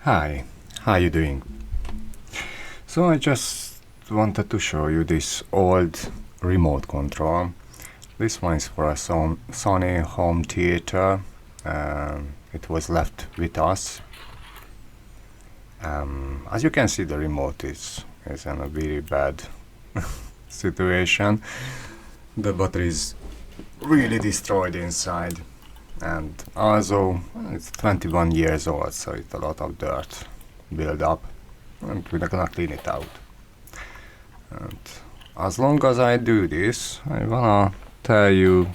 Hi, how you doing? So I just wanted to show you this old remote control. This one is for a Sony home theater. It was left with us. As you can see, the remote is in a very bad situation. The battery is really destroyed inside, and also it's 21 years old, so it's a lot of dirt build up, and we're gonna clean it out. And as long as I do this, I wanna tell you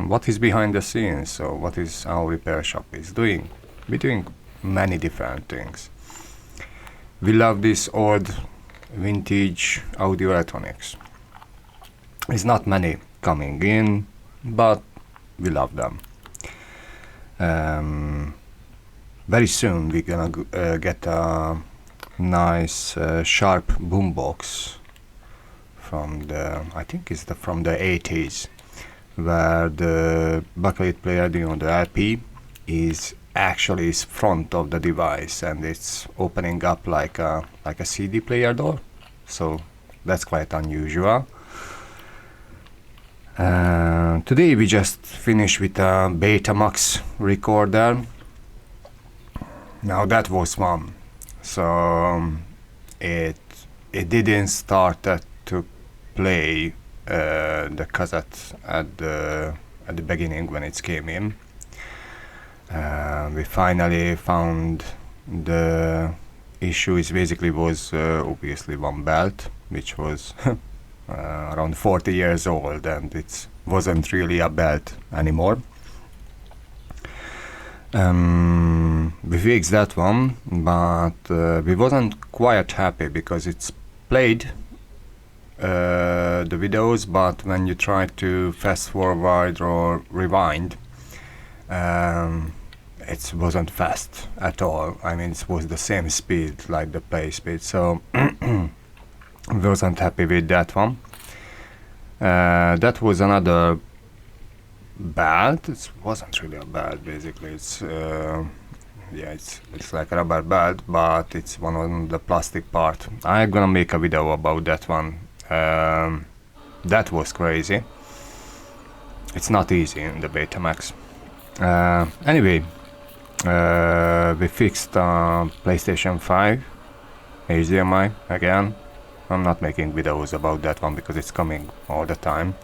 what is behind the scenes. So what is our repair shop is doing. We're doing many different things. We love this old vintage audio electronics. There's not many coming in, but we love them. Very soon we're gonna get a nice sharp boombox from I think it's from the 80s, where the backlight player, the LP, is actually front of the device, and it's opening up like a CD player door. So that's quite unusual. Today we just finished with a Betamax recorder. Now that was fun. So it didn't start to play the cassette at the beginning when it came in. We finally found the issue is basically was obviously one belt, which was around 40 years old, and it wasn't really a belt anymore. We fixed that one, but we wasn't quite happy because it's played the videos, but when you try to fast forward or rewind, it wasn't fast at all. I mean, it was the same speed like the play speed, so wasn't happy with that one. That was another belt. It wasn't really a belt, basically. It's it's like a rubber belt, but it's one of the plastic part. I'm gonna make a video about that one. That was crazy. It's not easy in the Betamax. Anyway, we fixed PlayStation 5 HDMI again. I'm not making videos about that one because it's coming all the time.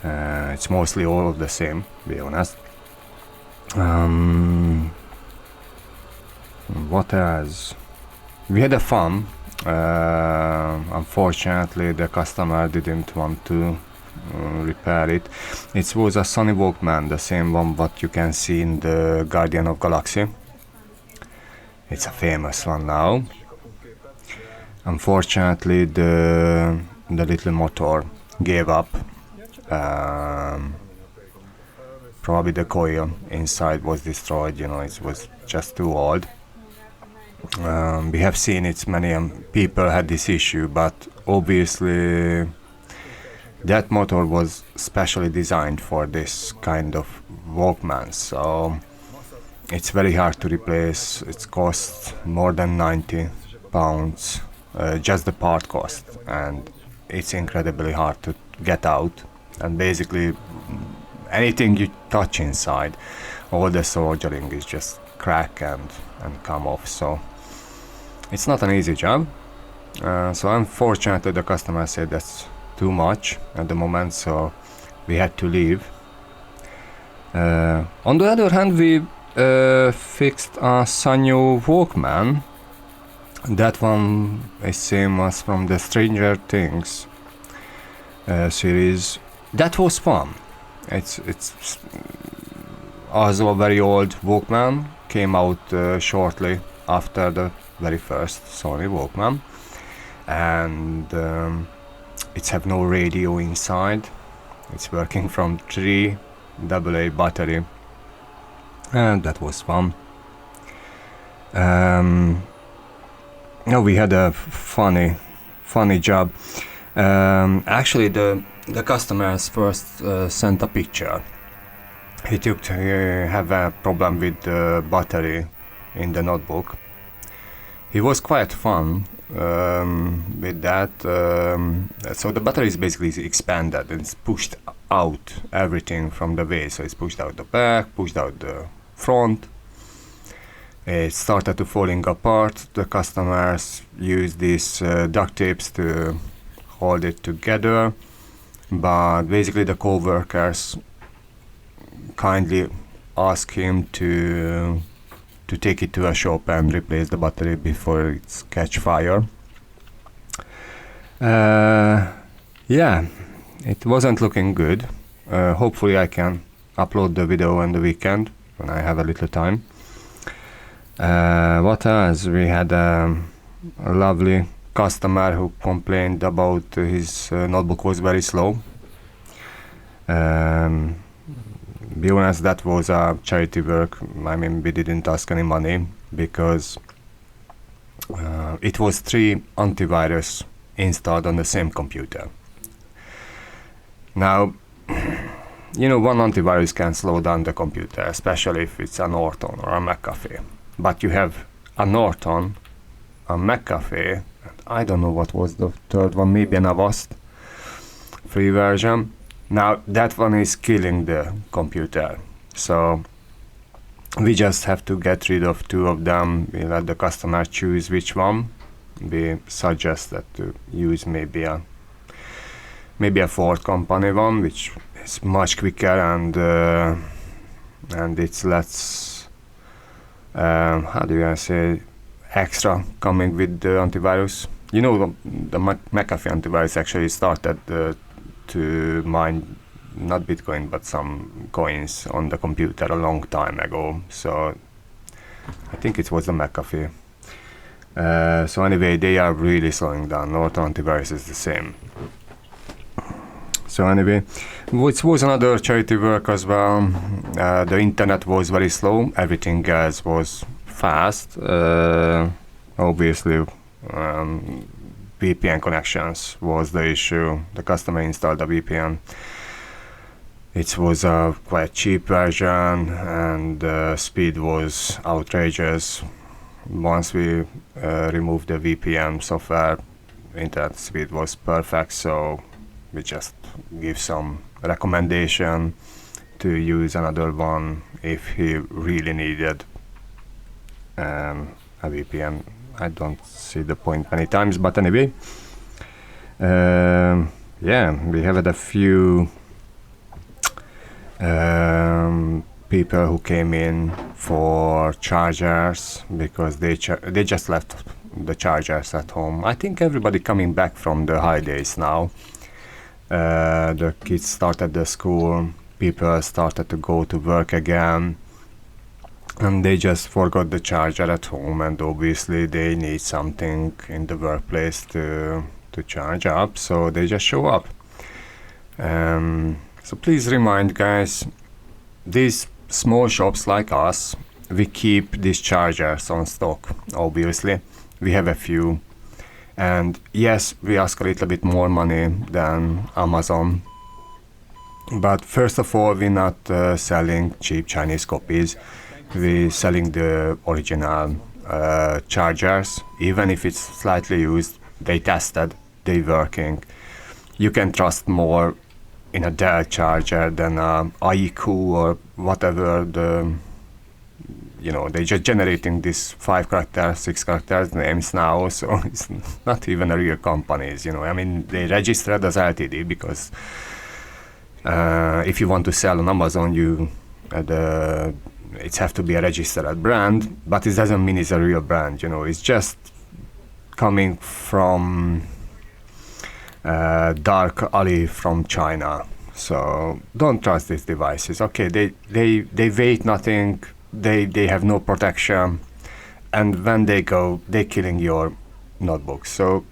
It's mostly all of the same, to be honest. What else? We had a fun. Unfortunately, the customer didn't want to repair it. It was a Sony Walkman, the same one what you can see in the Guardian of Galaxy. It's a famous one now. Unfortunately, the little motor gave up. Probably the coil inside was destroyed. It was just too old. We have seen it. Many people had this issue, but obviously that motor was specially designed for this kind of Walkman, so it's very hard to replace. It costs more than £90, just the part cost, and it's incredibly hard to get out. And basically anything you touch inside, all the soldering is just crack and come off, so it's not an easy job. So unfortunately the customer said that's too much at the moment, so we had to leave. On the other hand, we fixed a Sanyo Walkman. That one is same as from the Stranger Things series. That was fun. It's also a very old Walkman, came out shortly after the very first Sony Walkman, and it have no radio inside. It's working from 3 AA battery, and that was fun. No, we had a funny job. Actually, the customers first sent a picture he took to have a problem with the battery in the notebook. He was quite fun with that. So the battery is basically expanded and it's pushed out everything from the way. So it's pushed out the back, pushed out the front. It started to falling apart. The customers used these duct tapes to hold it together, but basically the co-workers kindly asked him to take it to a shop and replace the battery before it's catch fire. Yeah, it wasn't looking good. Hopefully I can upload the video on the weekend when I have a little time. What else? We had a lovely customer who complained about his notebook was very slow. Be honest, that was a charity work. I mean, we didn't ask any money because it was 3 antivirus installed on the same computer. Now, you know, one antivirus can slow down the computer, especially if it's a Norton or a McAfee. But you have a Norton, a McAfee, and I don't know what was the third one, maybe an Avast free version. Now that one is killing the computer, so we just have to get rid of 2 of them. We let the customer choose which one. We suggest that to use maybe a 4th company one, which is much quicker and it's less how do I say, extra coming with the antivirus. You know, the McAfee antivirus actually started to mine not Bitcoin but some coins on the computer a long time ago, so I think it was the McAfee. So anyway, they are really slowing down. Norton antivirus is the same. So anyway, which was another charity work as well. The internet was very slow, everything else was fast. Obviously VPN connections was the issue. The customer installed a VPN. It was a quite cheap version and the speed was outrageous. Once we removed the VPN software, internet speed was perfect, so we just give some recommendation to use another one if he really needed a VPN. I don't see the point many times, but anyway, yeah, we have had a few people who came in for chargers because they just left the chargers at home. I think everybody coming back from the holidays now. The kids started the school, people started to go to work again, and they just forgot the charger at home, and obviously they need something in the workplace to charge up, so they just show up. So please remind guys, these small shops like us, we keep these chargers on stock. Obviously we have a few, and yes, we ask a little bit more money than Amazon, but first of all, we're not selling cheap Chinese copies. We're selling the original chargers. Even if it's slightly used, they tested, they working. You can trust more in a Dell charger than a IQ or whatever. You know, they're just generating these 5 characters, 6 characters names now, so it's not even a real companies, you know. I mean, they registered as LTD because if you want to sell on Amazon, you it have to be a registered brand, but it doesn't mean it's a real brand, you know. It's just coming from dark alley from China. So don't trust these devices. Okay, they weigh nothing, they have no protection, and when they go, they're killing your notebooks. So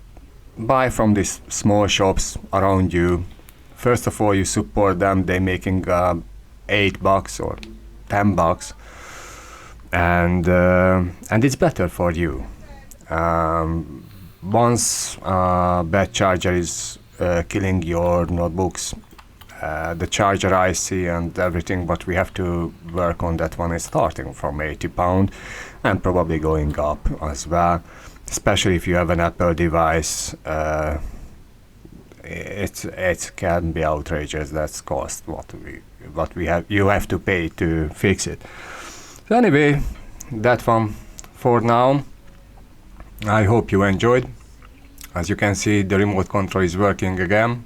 buy from these small shops around you. First of all, you support them. They're making $8 or $10, and it's better for you. Once bad charger is killing your notebooks, the charger IC and everything, but we have to work on that one. Is starting from £80 and probably going up as well, especially if you have an Apple device. It can be outrageous. That's cost what we have you have to pay to fix it. So anyway, that one for now. I hope you enjoyed. As you can see, the remote control is working again.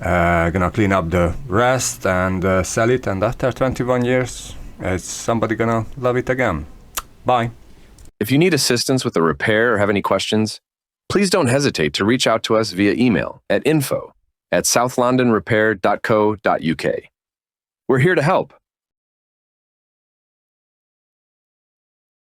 Gonna clean up the rest and sell it, and after 21 years, it's somebody gonna love it again. Bye. If you need assistance with a repair or have any questions, please don't hesitate to reach out to us via email at info@southlondonrepair.co.uk. We're here to help.